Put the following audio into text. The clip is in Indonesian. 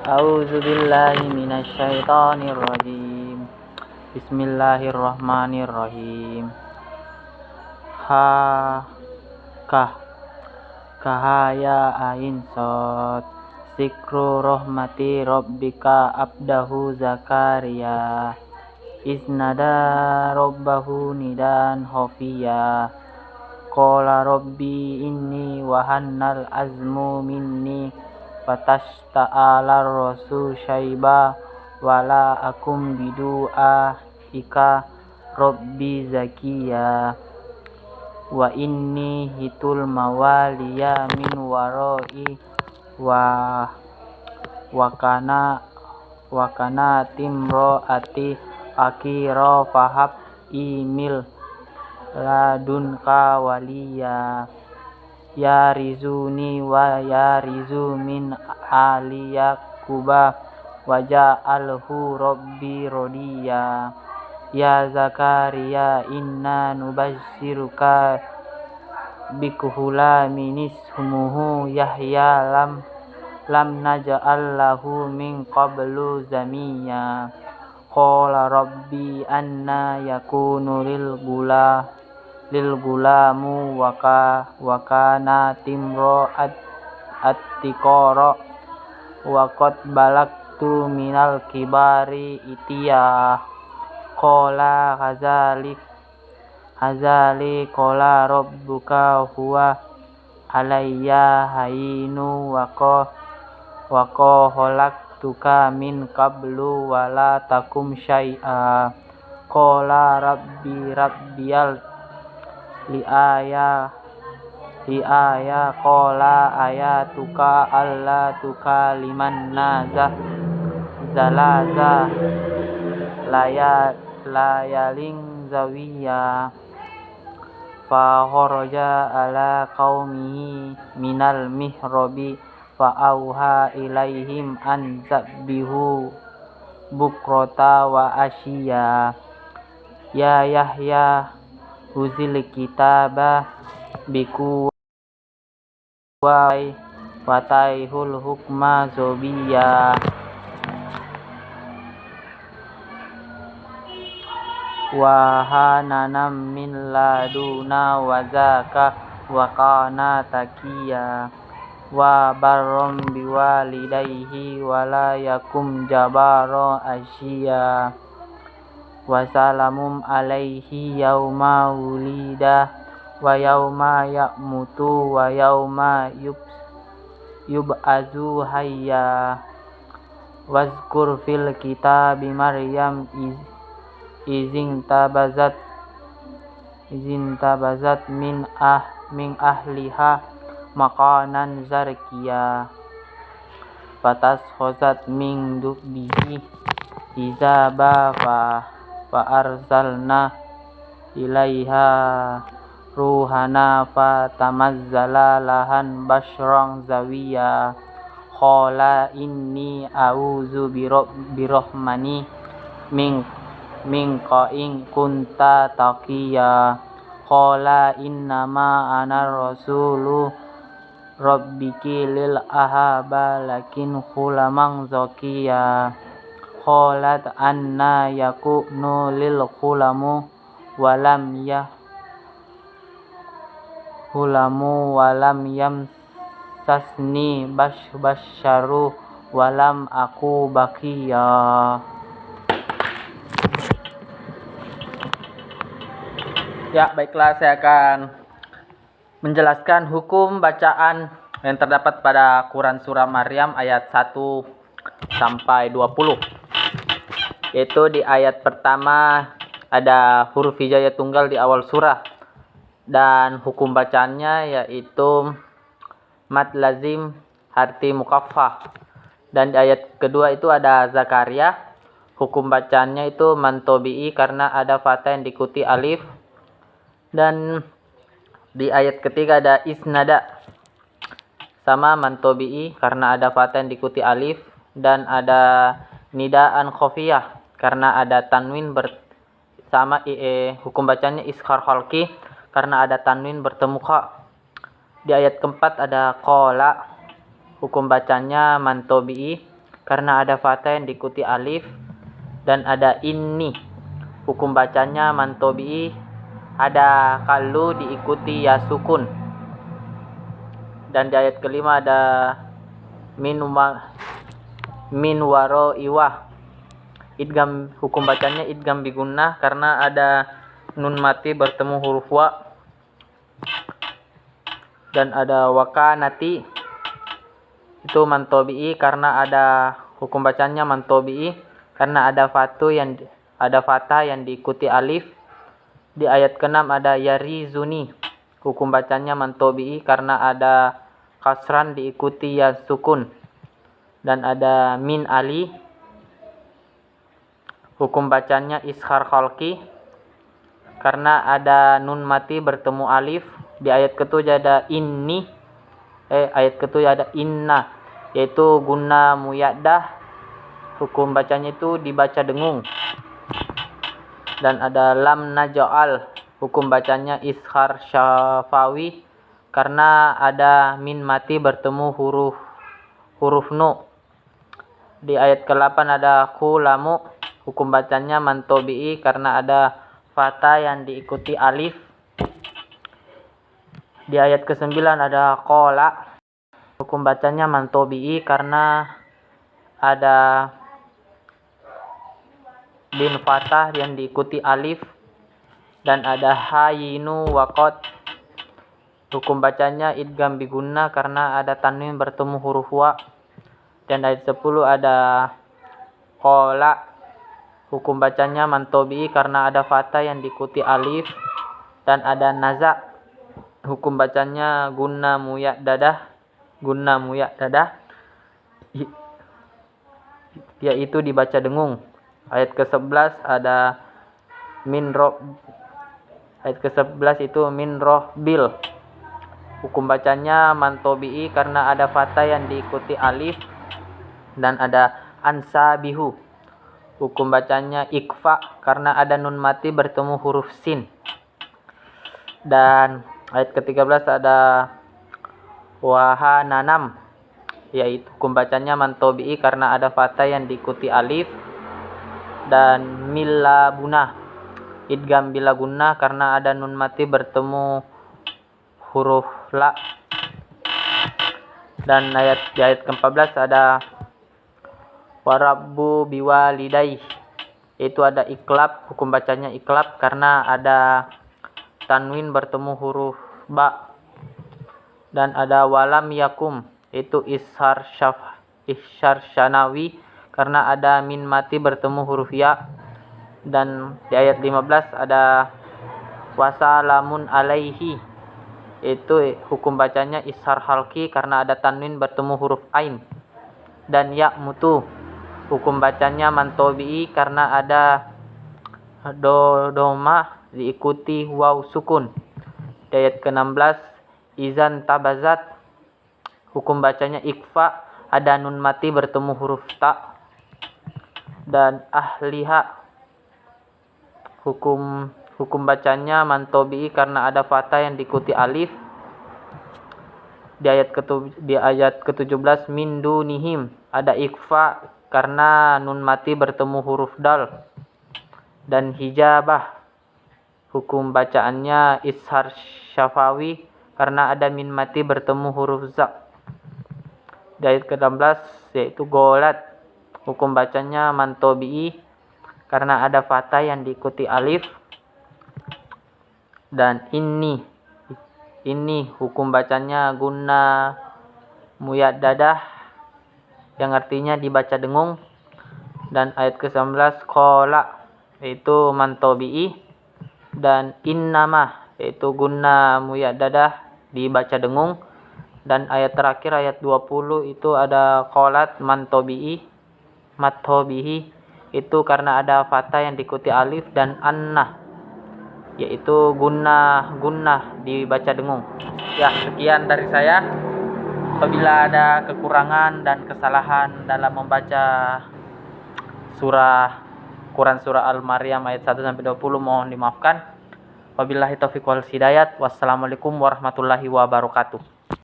A'udzu billahi minasyaitonir rajim. Bismillahirrahmanirrahim. Ha kah kahaya ain sot. Zikru rahmati rabbika abdahu Zakaria. Isnada rabbahu nidan khafiya. Qala rabbi inni wahannal azmu minni fatasta'alar rasul syaiba wala akum bidu'a ika rabbi zakiya wa inni hitul mawaliya min waroi wakana timro ati akiro fahab imil ladunka waliya ya rizuni wa ya rizu min ali yakuba waja'alhu rabbi rodiya ya Zakaria inna nubassiruka bikuhula minis humuhu Yahya lam naja'al lahu min qablu zamiya qala rabbi anna yakunu lil gulamu wakana timro attikoro wakot balaktu minal kibari itiya qala hazali qala rabbuka huwa alayya hayinu wako holaktuka min qablu wala takum syai'a qala rabbiyal liaya qala ayatuka alla tukaliman nazah zalaza layaling zawiya fa kharaja ala qaumihi minal mihrabi fa auha ilaihim an zabbihu bukrota wa asyiya ya Yahya uzil kitaba biku wataihul hukma zobiya wahananam min laduna wazaka wakana takiya wa barrom biwalidayhi wala yakum jabaro asyiya wasalamum alaihi yauma wulida wa yauma ya'mutu wa yauma yub'azu hayya wazkur fil kitabi Maryam izin tabazat min ahliha makanan zarkiya fatas khosat min dubbihi izaba fa arsalna ilaiha ruhana fa tamazzala lahan basyrang zawiya qala inni a'udzu birahmani minka in kunta taqiya qala innama ana rasulu rabbiki lil ahaba lakin khulamang zakiya qalat anna yakunu lil khulamu walam yamsasni basyaru walam aku bakiya. Ya, baiklah, saya akan menjelaskan hukum bacaan yang terdapat pada Quran Surah Maryam ayat 1 sampai 20. Yaitu di ayat pertama ada huruf hijaiyah tunggal di awal surah. Dan hukum bacaannya yaitu mad lazim harti mukaffah. Dan di ayat kedua itu ada Zakaria. Hukum bacaannya itu mantobi'i karena ada fatha yang diikuti alif. Dan di ayat ketiga ada isnada sama mantobi'i karena ada fatha yang diikuti alif. Dan ada nidaan khofiyah karena ada tanwin sama hukum bacanya ishar khalqi karena ada tanwin bertemu kha. Di ayat keempat ada qala, hukum bacanya mantobi'i karena ada fatha yang diikuti alif. Dan ada inni, hukum bacanya mantobi, ada kallu diikuti ya sukun. Dan di ayat kelima ada min waro iwah, idgham, hukum bacanya idgham bigunnah karena ada nun mati bertemu huruf wa. Dan ada wakanati, itu mantobi'i karena ada hukum bacanya mantobi'i karena ada fatah yang diikuti alif. Di ayat ke-6 ada yarizuni, hukum bacanya mantobi'i karena ada kasran diikuti ya sukun. Dan ada min ali, hukum bacanya ishar khalqi karena ada nun mati bertemu alif. Di ayat ke-7 ada ayat ke-7 ada inna, yaitu guna muyaddah, hukum bacanya itu dibaca dengung. Dan ada lam naj'al, hukum bacanya ishar syafawi karena ada min mati bertemu huruf nu. Di ayat ke-8 ada khulamu, hukum bacanya mantobi'i karena ada fatha yang diikuti alif. Di ayat ke-9 ada qola, hukum bacanya mantobi'i karena ada bin fathah yang diikuti alif. Dan ada hayinu waqot, hukum bacanya idgham bigunnah karena ada tanwin bertemu huruf wa. Dan ayat 10 ada qola, hukum bacanya mantobi'i karena ada fathah yang diikuti alif. Dan ada naza, hukum bacanya guna muyaddadah, yaitu dibaca dengung. Ayat ke-11 ada ayat ke-11 itu min rohbil, hukum bacanya mantobi'i karena ada fathah yang diikuti alif. Dan ada ansabihu, hukum bacanya ikfa karena ada nun mati bertemu huruf sin. Dan ayat ke-13 ada wahananam, yaitu hukum bacanya mantobi'i karena ada fathah yang diikuti alif. Dan milabuna, idgham bila gunnah karena ada nun mati bertemu huruf la. Dan di ayat ke-14 ada warabbu biwalidayh, yaitu ada iklab, hukum bacanya iklab karena ada tanwin bertemu huruf ba. Dan ada walam yakum, itu ishar syanawi karena ada min mati bertemu huruf ya. Dan di ayat 15 ada wasalamun alaihi, itu hukum bacanya ishar halki karena ada tanwin bertemu huruf ain. Dan ya mutu, hukum bacanya mantobi'i karena ada doma diikuti waw sukun. Di ayat ke-16 izan tabazat, hukum bacanya ikfa, ada nun mati bertemu huruf ta. Dan ahliha, hukum bacanya mantobi'i karena ada fathah yang diikuti alif. Di ayat ke-17 min dunihim, ada ikfa karena nun mati bertemu huruf dal. Dan hijabah, hukum bacaannya ishar syafawi karena ada min mati bertemu huruf za. Di ayat ke-16 yaitu golat, hukum bacanya mantobi'i karena ada fathah yang diikuti alif. Dan ini hukum bacanya guna muyaddadah yang artinya dibaca dengung. Dan ayat ke-19 qola, yaitu mantobi'i. Dan innama, yaitu guna muyaddadah dibaca dengung. Dan ayat terakhir ayat 20 itu ada qolat mantobi'i, itu karena ada fathah yang diikuti alif. Dan annah, yaitu gunnah dibaca dengung. Ya, sekian dari saya. Apabila ada kekurangan dan kesalahan dalam membaca Quran surah Al-Maryam ayat 1 sampai 20 mohon dimaafkan. Wabillahi taufiq wal hidayat. Wassalamualaikum warahmatullahi wabarakatuh.